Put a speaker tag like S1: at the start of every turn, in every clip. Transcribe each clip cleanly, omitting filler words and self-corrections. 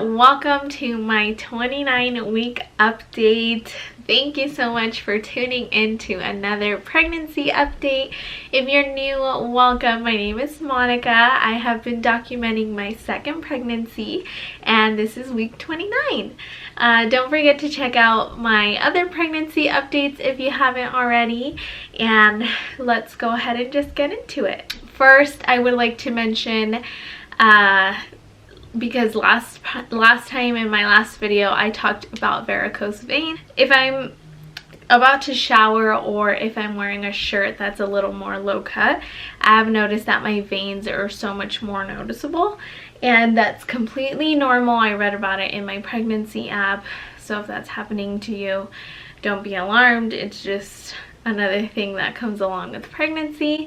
S1: welcome to my 29-week update. Thank you so much for tuning in to another pregnancy update. If you're new, welcome. My name is Monica. I have been documenting my second pregnancy and this is week 29. Don't forget to check out my other pregnancy updates if you haven't already, and let's go ahead and just get into it. First, I would like to mention because last time in my last video I talked about varicose vein. If I'm about to shower or if I'm wearing a shirt that's a little more low cut, I have noticed that my veins are so much more noticeable, and that's completely normal. I read about it in my pregnancy app, so if that's happening to you, don't be alarmed. It's just another thing that comes along with pregnancy.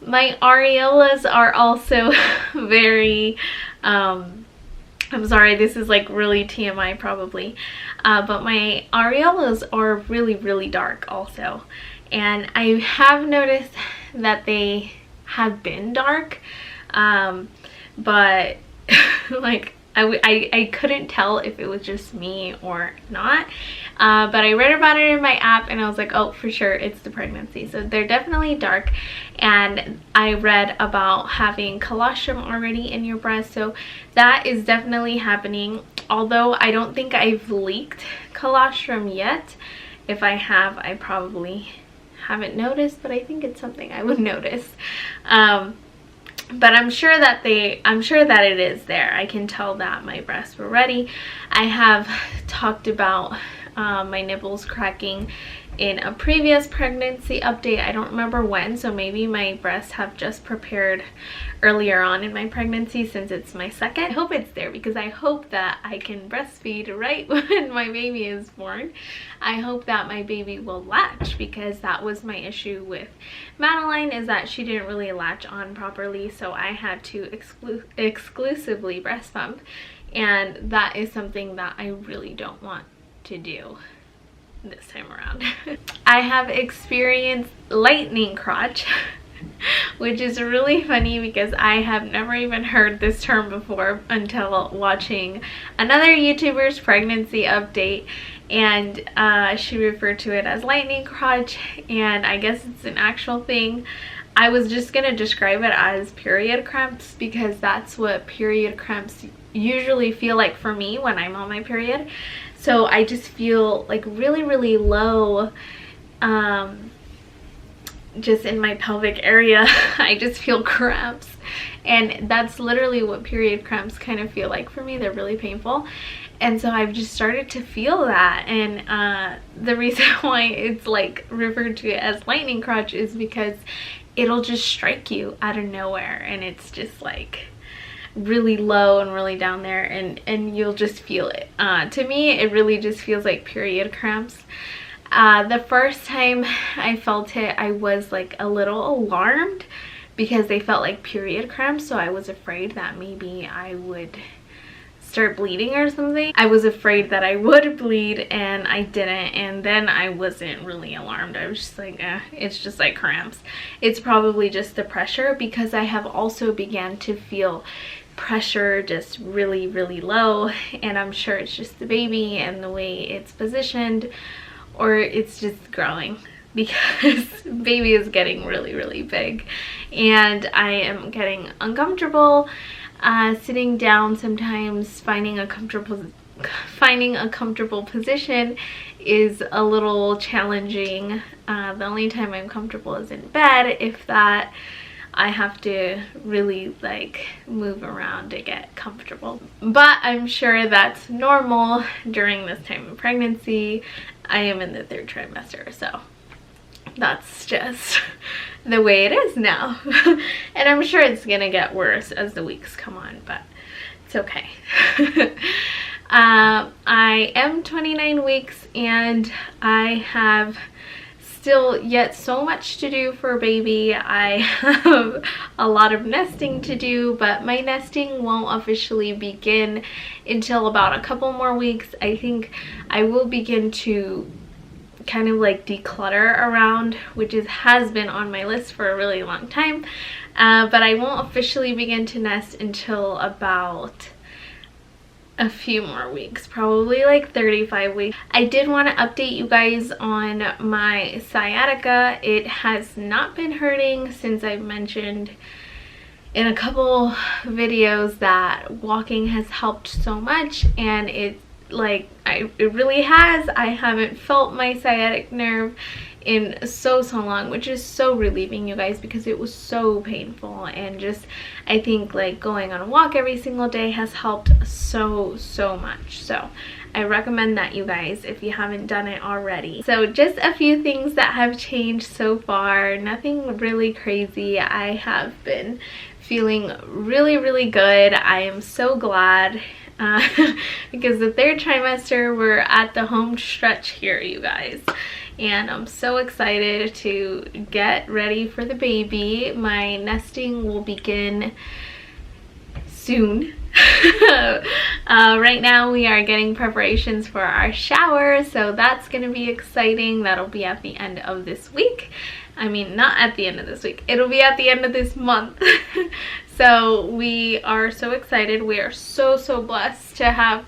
S1: My areolas are also very I'm sorry, this is like really TMI probably, but my areolas are really dark also, and I have noticed that they have been dark, but like I couldn't tell if it was just me or not, but I read about it in my app and I was like, oh, for sure it's the pregnancy. So they're definitely dark, and I read about having colostrum already in your breast, so that is definitely happening. Although I don't think I've leaked colostrum yet. If I have, I probably haven't noticed, but I think it's something I would notice. But I'm sure that it is there. I can tell that my breasts were ready. I have talked about my nipples cracking in a previous pregnancy update. I don't remember when, so maybe my breasts have just prepared earlier on in my pregnancy since it's my second. I hope it's there because I hope that I can breastfeed right when my baby is born. I hope that my baby will latch, because that was my issue with Madeline, is that she didn't really latch on properly, so I had to exclusively breast pump, and that is something that I really don't want to do this time around. I have experienced lightning crotch, which is really funny because I have never even heard this term before until watching another YouTuber's pregnancy update, and she referred to it as lightning crotch, and I guess it's an actual thing. I was just gonna describe it as period cramps because that's what period cramps usually feel like for me when I'm on my period. So I just feel like really low, just in my pelvic area. I just feel cramps, and that's literally what period cramps kind of feel like for me. They're really painful, and so I've just started to feel that, and the reason why it's like referred to as lightning crotch is because it'll just strike you out of nowhere, and it's just like really low and really down there, and you'll just feel it. To me, it really just feels like period cramps. The first time I felt it, I was like a little alarmed because they felt like period cramps, so I was afraid that maybe I would start bleeding or something. I was afraid that I would bleed, and I didn't, and then I wasn't really alarmed. I was just like, it's just like cramps. It's probably just the pressure, because I have also began to feel pressure just really low, and I'm sure it's just the baby and the way it's positioned, or it's just growing, because baby is getting really big, and I am getting uncomfortable sitting down. Sometimes finding a comfortable position is a little challenging. The only time I'm comfortable is in bed, if that. I have to really like move around to get comfortable, but I'm sure that's normal during this time of pregnancy. I am in the 3rd trimester, so that's just the way it is now. And I'm sure it's gonna get worse as the weeks come on, but it's okay. I am 29 weeks and I have still yet so much to do for baby. I have a lot of nesting to do, but my nesting won't officially begin until about a couple more weeks. I think I will begin to kind of like declutter around, which has been on my list for a really long time, but I won't officially begin to nest until about a few more weeks, probably like 35 weeks. I did want to update you guys on my sciatica. It has not been hurting since I mentioned in a couple videos that walking has helped so much, and it really has. I haven't felt my sciatic nerve in so long, which is so relieving, you guys, because it was so painful. And just, I think like going on a walk every single day has helped so much. So I recommend that, you guys, if you haven't done it already. So just a few things that have changed so far, nothing really crazy. I have been feeling really good. I am so glad because the third trimester, we're at the home stretch here, you guys, and I'm so excited to get ready for the baby. My nesting will begin soon. Right now we are getting preparations for our shower, so that's gonna be exciting. That'll be at the end of this week. I mean, not at the end of this week, it'll be at the end of this month. So we are so excited. We are so blessed to have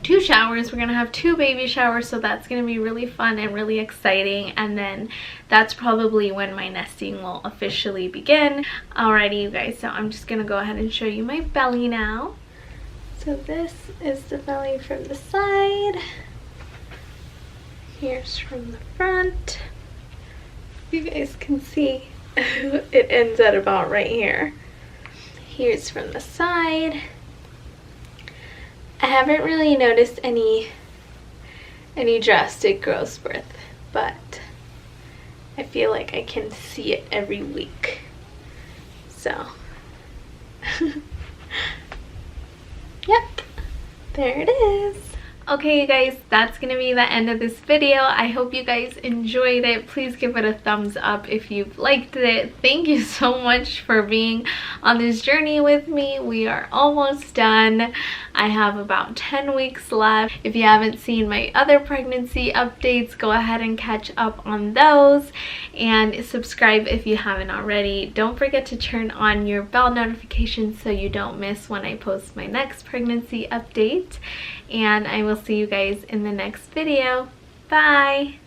S1: 2 showers. We're gonna have 2 baby showers, so that's gonna be really fun and really exciting. And then that's probably when my nesting will officially begin. Alrighty, you guys, so I'm just gonna go ahead and show you my belly now. So this is the belly from the side. Here's from the front. You guys can see it ends at about right here. Here's from the side. I haven't really noticed any drastic growth spurt, but I feel like I can see it every week. So yep, there it is. Okay, you guys, that's gonna be the end of this video. I hope you guys enjoyed it. Please give it a thumbs up if you've liked it. Thank you so much for being on this journey with me. We are almost done. I have about 10 weeks left. If you haven't seen my other pregnancy updates, go ahead and catch up on those, and subscribe if you haven't already. Don't forget to turn on your bell notifications so you don't miss when I post my next pregnancy update. And I will see you guys in the next video. Bye!